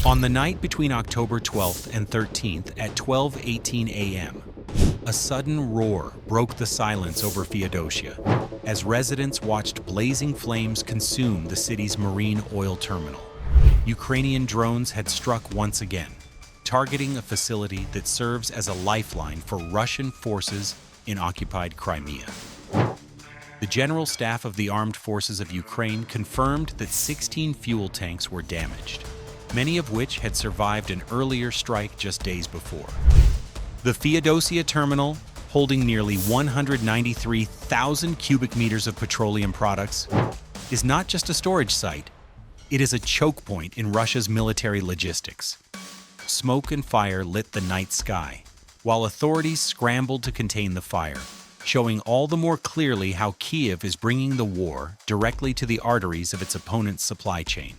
On the night between October 12th and 13th at 12:18 a.m., a sudden roar broke the silence over Feodosiia as residents watched blazing flames consume the city's marine oil terminal. Ukrainian drones had struck once again, targeting a facility that serves as a lifeline for Russian forces in occupied Crimea. The General Staff of the Armed Forces of Ukraine confirmed that 16 fuel tanks were damaged, many of which had survived an earlier strike just days before. The Feodosiia terminal, holding nearly 193,000 cubic meters of petroleum products, is not just a storage site, it is a choke point in Russia's military logistics. Smoke and fire lit the night sky, while authorities scrambled to contain the fire, showing all the more clearly how Kyiv is bringing the war directly to the arteries of its opponent's supply chain.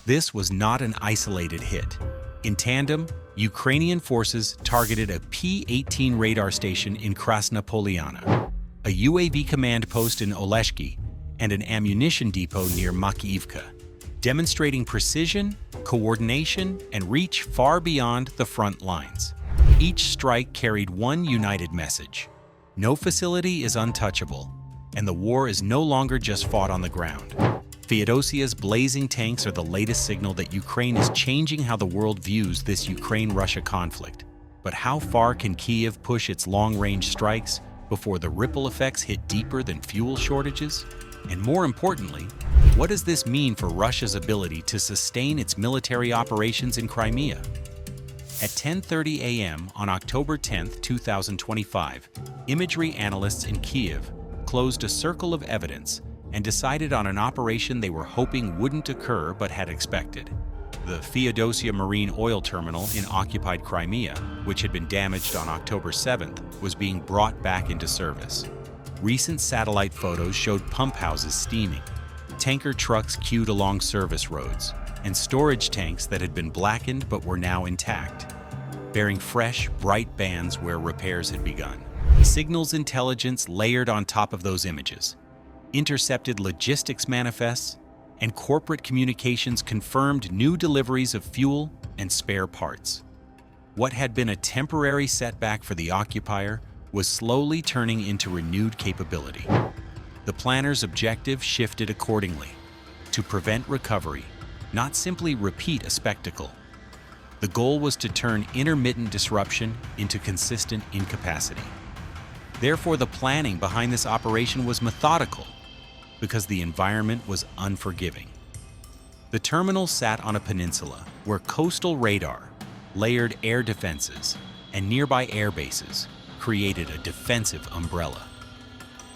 This was not an isolated hit. In tandem, Ukrainian forces targeted a P-18 radar station in Krasnopoliana, a UAV command post in Oleshki, and an ammunition depot near Makiivka, demonstrating precision, coordination, and reach far beyond the front lines. Each strike carried one united message: no facility is untouchable, and the war is no longer just fought on the ground. Feodosia's blazing tanks are the latest signal that Ukraine is changing how the world views this Ukraine-Russia conflict. But how far can Kyiv push its long-range strikes before the ripple effects hit deeper than fuel shortages? And more importantly, what does this mean for Russia's ability to sustain its military operations in Crimea? At 10:30 a.m. on October 10, 2025, imagery analysts in Kyiv closed a circle of evidence and decided on an operation they were hoping wouldn't occur but had expected. The Feodosiia marine oil terminal in occupied Crimea, which had been damaged on October 7th, was being brought back into service. Recent satellite photos showed pump houses steaming, tanker trucks queued along service roads, and storage tanks that had been blackened but were now intact, bearing fresh, bright bands where repairs had begun. Signals intelligence layered on top of those images, intercepted logistics manifests, and corporate communications confirmed new deliveries of fuel and spare parts. What had been a temporary setback for the occupier was slowly turning into renewed capability. The planners' objective shifted accordingly, to prevent recovery, not simply repeat a spectacle. The goal was to turn intermittent disruption into consistent incapacity. Therefore, the planning behind this operation was methodical, because the environment was unforgiving. The terminal sat on a peninsula where coastal radar, layered air defenses, and nearby air bases created a defensive umbrella.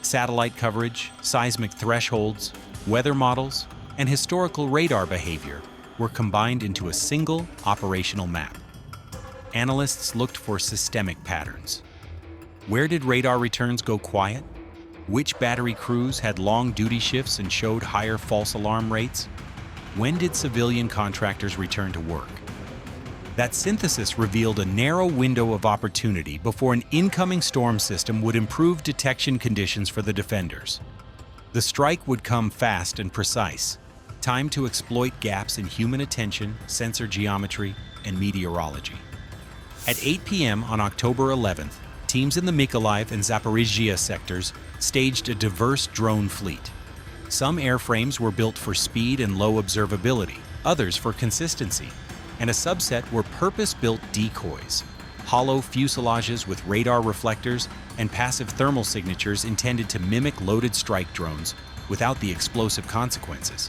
Satellite coverage, seismic thresholds, weather models, and historical radar behavior were combined into a single operational map. Analysts looked for systemic patterns. Where did radar returns go quiet? Which battery crews had long duty shifts and showed higher false alarm rates? When did civilian contractors return to work? That synthesis revealed a narrow window of opportunity before an incoming storm system would improve detection conditions for the defenders. The strike would come fast and precise, timed to exploit gaps in human attention, sensor geometry, and meteorology. At 8 p.m. on October 11th, teams in the Mykolaiv and Zaporizhzhia sectors staged a diverse drone fleet. Some airframes were built for speed and low observability, others for consistency, and a subset were purpose-built decoys, hollow fuselages with radar reflectors and passive thermal signatures intended to mimic loaded strike drones without the explosive consequences.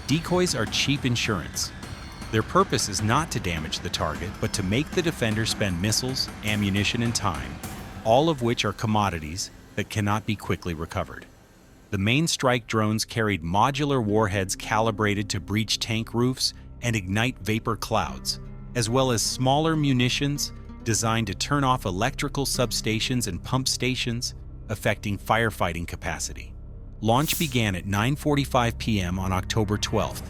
Decoys are cheap insurance. Their purpose is not to damage the target, but to make the defender spend missiles, ammunition, and time, all of which are commodities that cannot be quickly recovered. The main strike drones carried modular warheads calibrated to breach tank roofs and ignite vapor clouds, as well as smaller munitions designed to turn off electrical substations and pump stations, affecting firefighting capacity. Launch began at 9:45 p.m. on October 12th.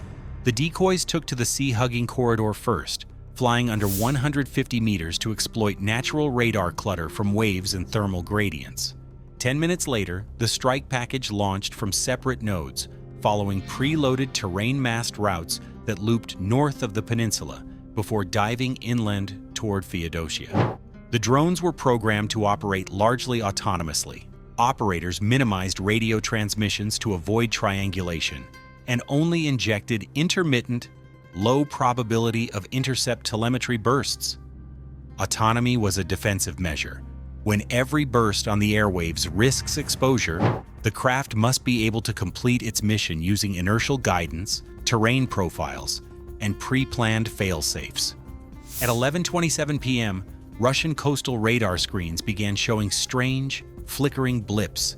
The decoys took to the sea-hugging corridor first, flying under 150 meters to exploit natural radar clutter from waves and thermal gradients. 10 minutes later, the strike package launched from separate nodes, following preloaded terrain-masked routes that looped north of the peninsula before diving inland toward Feodosiia. The drones were programmed to operate largely autonomously. Operators minimized radio transmissions to avoid triangulation and only injected intermittent, low probability of intercept telemetry bursts. Autonomy was a defensive measure. When every burst on the airwaves risks exposure, the craft must be able to complete its mission using inertial guidance, terrain profiles, and pre-planned fail-safes. At 11:27 p.m., Russian coastal radar screens began showing strange, flickering blips,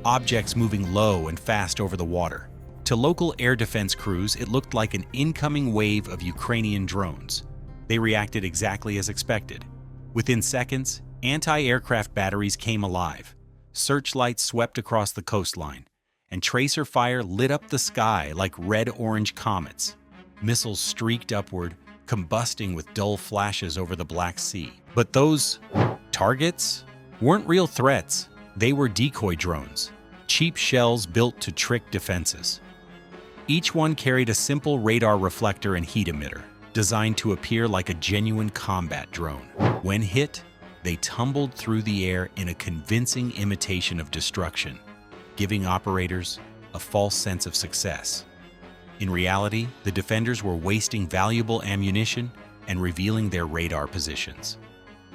objects moving low and fast over the water. To local air defense crews, it looked like an incoming wave of Ukrainian drones. They reacted exactly as expected. Within seconds, anti-aircraft batteries came alive. Searchlights swept across the coastline, and tracer fire lit up the sky like red-orange comets. Missiles streaked upward, combusting with dull flashes over the Black Sea. But those targets weren't real threats. They were decoy drones, cheap shells built to trick defenses. Each one carried a simple radar reflector and heat emitter, designed to appear like a genuine combat drone. When hit, they tumbled through the air in a convincing imitation of destruction, giving operators a false sense of success. In reality, the defenders were wasting valuable ammunition and revealing their radar positions.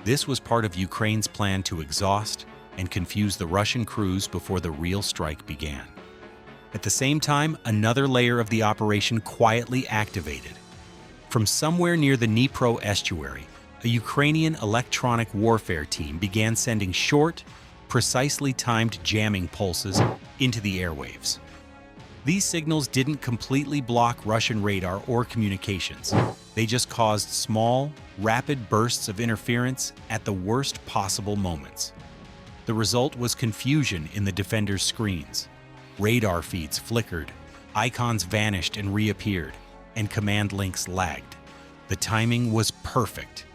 This was part of Ukraine's plan to exhaust and confuse the Russian crews before the real strike began. At the same time, another layer of the operation quietly activated. From somewhere near the Dnipro estuary, a Ukrainian electronic warfare team began sending short, precisely timed jamming pulses into the airwaves. These signals didn't completely block Russian radar or communications. They just caused small, rapid bursts of interference at the worst possible moments. The result was confusion in the defenders' screens. Radar feeds flickered, icons vanished and reappeared, and command links lagged. The timing was perfect.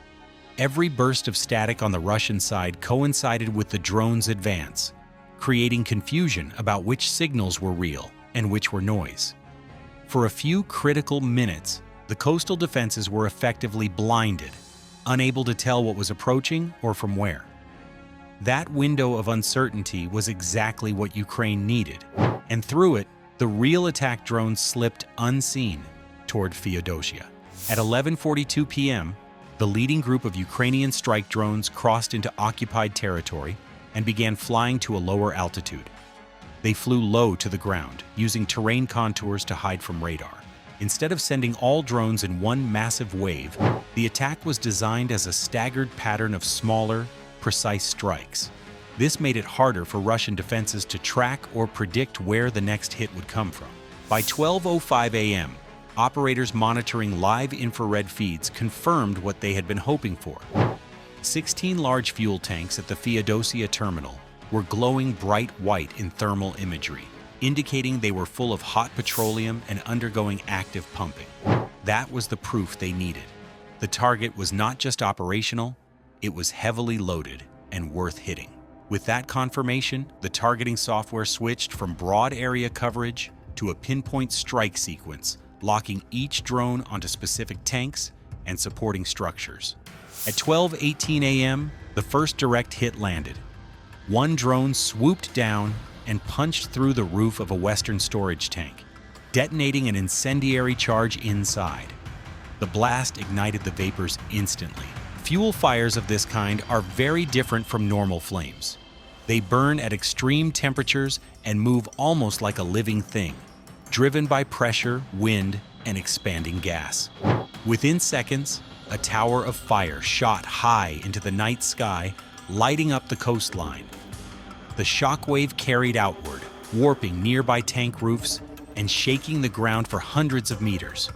Every burst of static on the Russian side coincided with the drone's advance, creating confusion about which signals were real and which were noise. For a few critical minutes, the coastal defenses were effectively blinded, unable to tell what was approaching or from where. That window of uncertainty was exactly what Ukraine needed, and through it, the real attack drones slipped unseen toward Feodosiia. At 11:42 p.m., the leading group of Ukrainian strike drones crossed into occupied territory and began flying to a lower altitude. They flew low to the ground, using terrain contours to hide from radar. Instead of sending all drones in one massive wave, the attack was designed as a staggered pattern of smaller, precise strikes. This made it harder for Russian defenses to track or predict where the next hit would come from. By 12:05 a.m., operators monitoring live infrared feeds confirmed what they had been hoping for. 16 large fuel tanks at the Feodosiia terminal were glowing bright white in thermal imagery, indicating they were full of hot petroleum and undergoing active pumping. That was the proof they needed. The target was not just operational, it was heavily loaded and worth hitting. With that confirmation, the targeting software switched from broad area coverage to a pinpoint strike sequence, locking each drone onto specific tanks and supporting structures. At 12:18 a.m., the first direct hit landed. One drone swooped down and punched through the roof of a Western storage tank, detonating an incendiary charge inside. The blast ignited the vapors instantly. Fuel fires of this kind are very different from normal flames. They burn at extreme temperatures and move almost like a living thing, driven by pressure, wind, and expanding gas. Within seconds, a tower of fire shot high into the night sky, lighting up the coastline. The shockwave carried outward, warping nearby tank roofs and shaking the ground for hundreds of meters.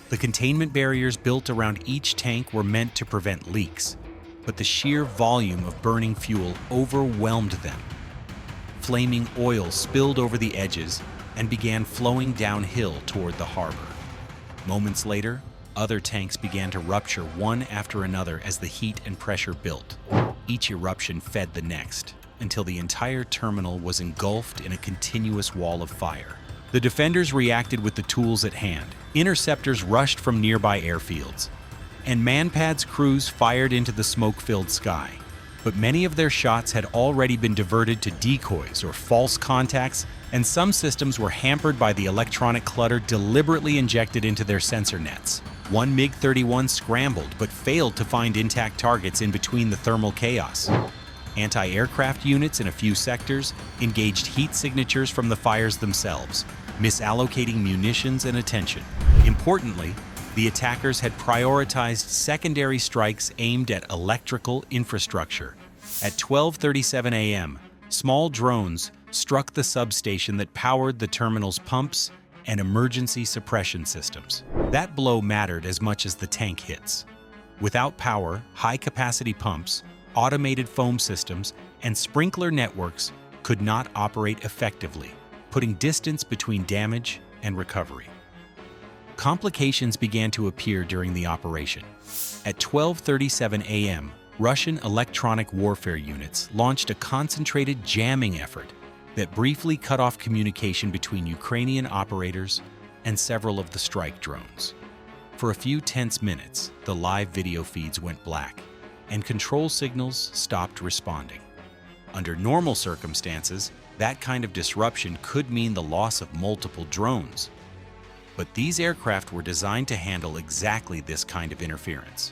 The containment barriers built around each tank were meant to prevent leaks, but the sheer volume of burning fuel overwhelmed them. Flaming oil spilled over the edges and began flowing downhill toward the harbor. Moments later, other tanks began to rupture one after another as the heat and pressure built. Each eruption fed the next, until the entire terminal was engulfed in a continuous wall of fire. The defenders reacted with the tools at hand. Interceptors rushed from nearby airfields, and Manpad's crews fired into the smoke-filled sky. But many of their shots had already been diverted to decoys or false contacts, and some systems were hampered by the electronic clutter deliberately injected into their sensor nets. One MiG-31 scrambled but failed to find intact targets in between the thermal chaos. Anti-aircraft units in a few sectors engaged heat signatures from the fires themselves, misallocating munitions and attention. Importantly, the attackers had prioritized secondary strikes aimed at electrical infrastructure. At 12:37 a.m., small drones struck the substation that powered the terminal's pumps and emergency suppression systems. That blow mattered as much as the tank hits. Without power, high-capacity pumps, automated foam systems, and sprinkler networks could not operate effectively, putting distance between damage and recovery. Complications began to appear during the operation. At 12:37 a.m., Russian electronic warfare units launched a concentrated jamming effort that briefly cut off communication between Ukrainian operators and several of the strike drones. For a few tense minutes, the live video feeds went black, and control signals stopped responding. Under normal circumstances, that kind of disruption could mean the loss of multiple drones. But these aircraft were designed to handle exactly this kind of interference.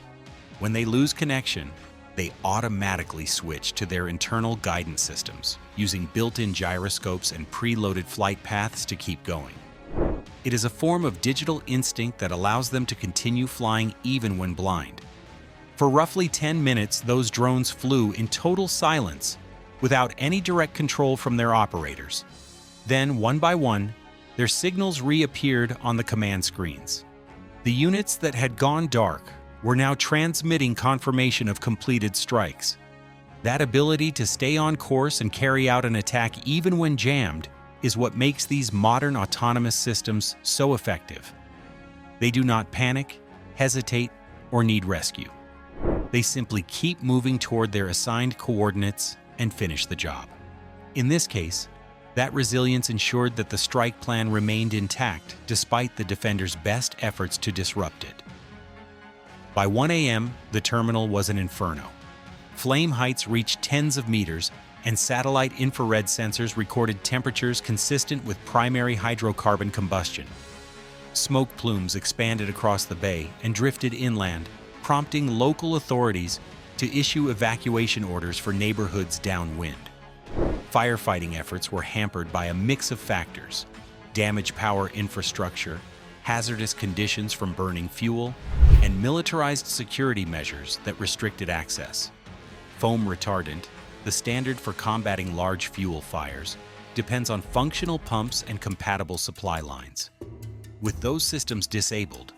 When they lose connection, they automatically switch to their internal guidance systems, using built-in gyroscopes and preloaded flight paths to keep going. It is a form of digital instinct that allows them to continue flying even when blind. For roughly 10 minutes, those drones flew in total silence, without any direct control from their operators. Then, one by one, their signals reappeared on the command screens. The units that had gone dark were now transmitting confirmation of completed strikes. That ability to stay on course and carry out an attack even when jammed is what makes these modern autonomous systems so effective. They do not panic, hesitate, or need rescue. They simply keep moving toward their assigned coordinates and finish the job. In this case, that resilience ensured that the strike plan remained intact despite the defenders' best efforts to disrupt it. By 1 a.m., the terminal was an inferno. Flame heights reached tens of meters, and satellite infrared sensors recorded temperatures consistent with primary hydrocarbon combustion. Smoke plumes expanded across the bay and drifted inland, prompting local authorities to issue evacuation orders for neighborhoods downwind. Firefighting efforts were hampered by a mix of factors: damaged power infrastructure, hazardous conditions from burning fuel, and militarized security measures that restricted access. Foam retardant, the standard for combating large fuel fires, depends on functional pumps and compatible supply lines. With those systems disabled,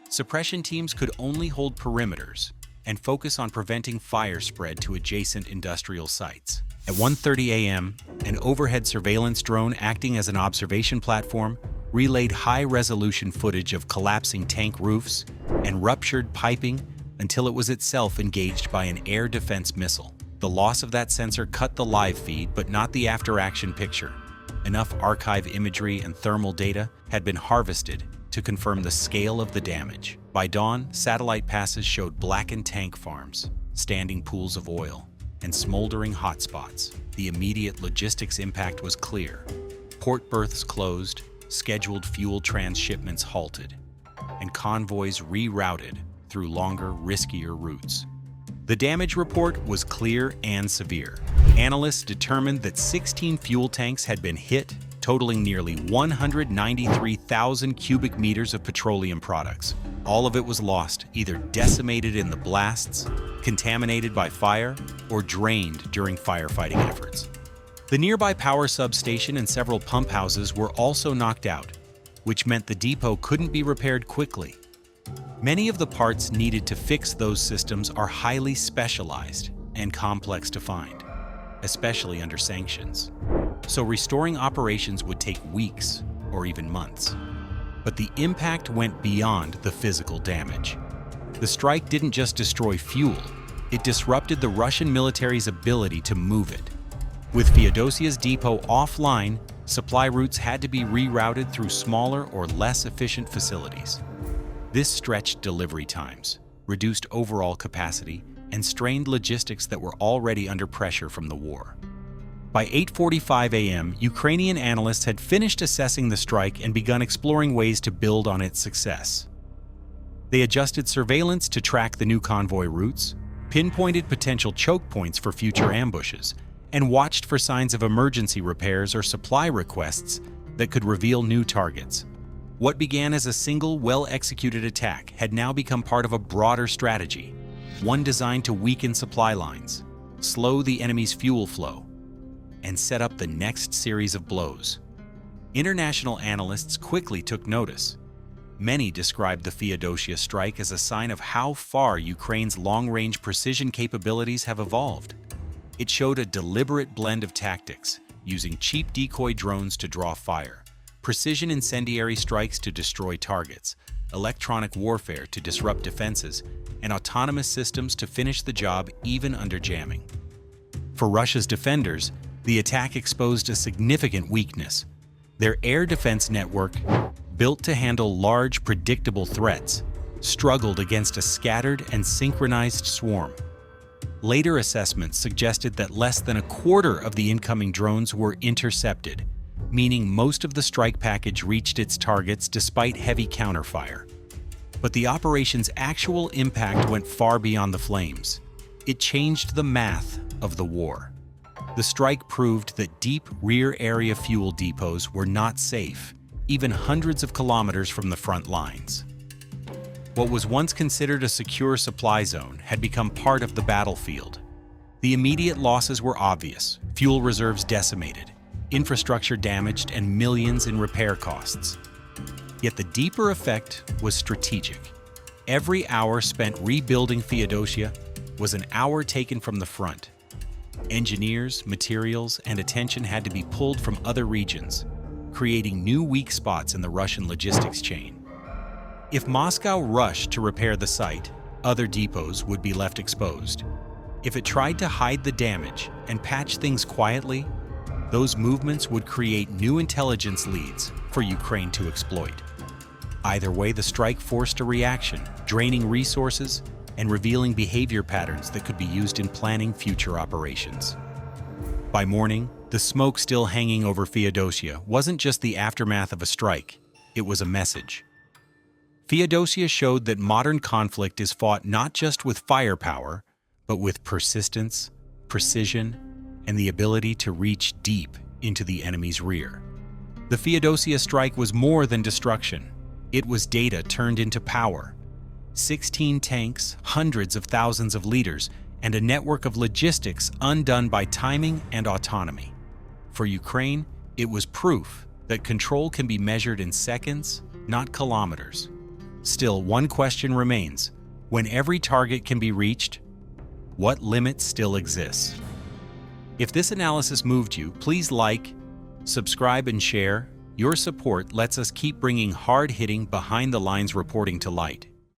suppression teams could only hold perimeters and focus on preventing fire spread to adjacent industrial sites. At 1:30 a.m., an overhead surveillance drone acting as an observation platform relayed high-resolution footage of collapsing tank roofs and ruptured piping until it was itself engaged by an air defense missile. The loss of that sensor cut the live feed, but not the after-action picture. Enough archive imagery and thermal data had been harvested to confirm the scale of the damage. By dawn, satellite passes showed blackened tank farms, standing pools of oil, and smoldering hotspots. The immediate logistics impact was clear. Port berths closed, scheduled fuel transshipments halted, and convoys rerouted through longer, riskier routes. The damage report was clear and severe. Analysts determined that 16 fuel tanks had been hit, totaling nearly 193,000 cubic meters of petroleum products. All of it was lost, either decimated in the blasts, contaminated by fire, or drained during firefighting efforts. The nearby power substation and several pump houses were also knocked out, which meant the depot couldn't be repaired quickly. Many of the parts needed to fix those systems are highly specialized and complex to find, especially under sanctions. So restoring operations would take weeks or even months. But the impact went beyond the physical damage. The strike didn't just destroy fuel, it disrupted the Russian military's ability to move it. With Feodosiia's depot offline, Supply routes had to be rerouted through smaller or less efficient facilities. This stretched delivery times, reduced overall capacity, and strained logistics that were already under pressure from the war. By 8:45 a.m., Ukrainian analysts had finished assessing the strike and begun exploring ways to build on its success. They adjusted surveillance to track the new convoy routes, pinpointed potential choke points for future ambushes, and watched for signs of emergency repairs or supply requests that could reveal new targets. What began as a single, well-executed attack had now become part of a broader strategy, one designed to weaken supply lines, slow the enemy's fuel flow, and set up the next series of blows. International analysts quickly took notice. Many described the Feodosiia strike as a sign of how far Ukraine's long-range precision capabilities have evolved. It showed a deliberate blend of tactics, using cheap decoy drones to draw fire, precision incendiary strikes to destroy targets, electronic warfare to disrupt defenses, and autonomous systems to finish the job even under jamming. For Russia's defenders, the attack exposed a significant weakness. Their air defense network, built to handle large, predictable threats, struggled against a scattered and synchronized swarm. Later assessments suggested that less than a quarter of the incoming drones were intercepted, meaning most of the strike package reached its targets despite heavy counterfire. But the operation's actual impact went far beyond the flames. It changed the math of the war. The strike proved that deep rear area fuel depots were not safe, even hundreds of kilometers from the front lines. What was once considered a secure supply zone had become part of the battlefield. The immediate losses were obvious: fuel reserves decimated, infrastructure damaged, and millions in repair costs. Yet the deeper effect was strategic. Every hour spent rebuilding Feodosiia was an hour taken from the front. Engineers, materials, and attention had to be pulled from other regions, creating new weak spots in the Russian logistics chain. If Moscow rushed to repair the site, other depots would be left exposed. If it tried to hide the damage and patch things quietly, those movements would create new intelligence leads for Ukraine to exploit. Either way, the strike forced a reaction, draining resources and revealing behavior patterns that could be used in planning future operations. By morning, the smoke still hanging over Feodosiia wasn't just the aftermath of a strike, it was a message. Feodosiia showed that modern conflict is fought not just with firepower, but with persistence, precision, and the ability to reach deep into the enemy's rear. The Feodosiia strike was more than destruction. It was data turned into power. 16 tanks, hundreds of thousands of liters, and a network of logistics undone by timing and autonomy. For Ukraine, it was proof that control can be measured in seconds, not kilometers. Still, one question remains: when every target can be reached, what limit still exists? If this analysis moved you, please like, subscribe, and share. Your support lets us keep bringing hard-hitting, behind-the-lines reporting to light.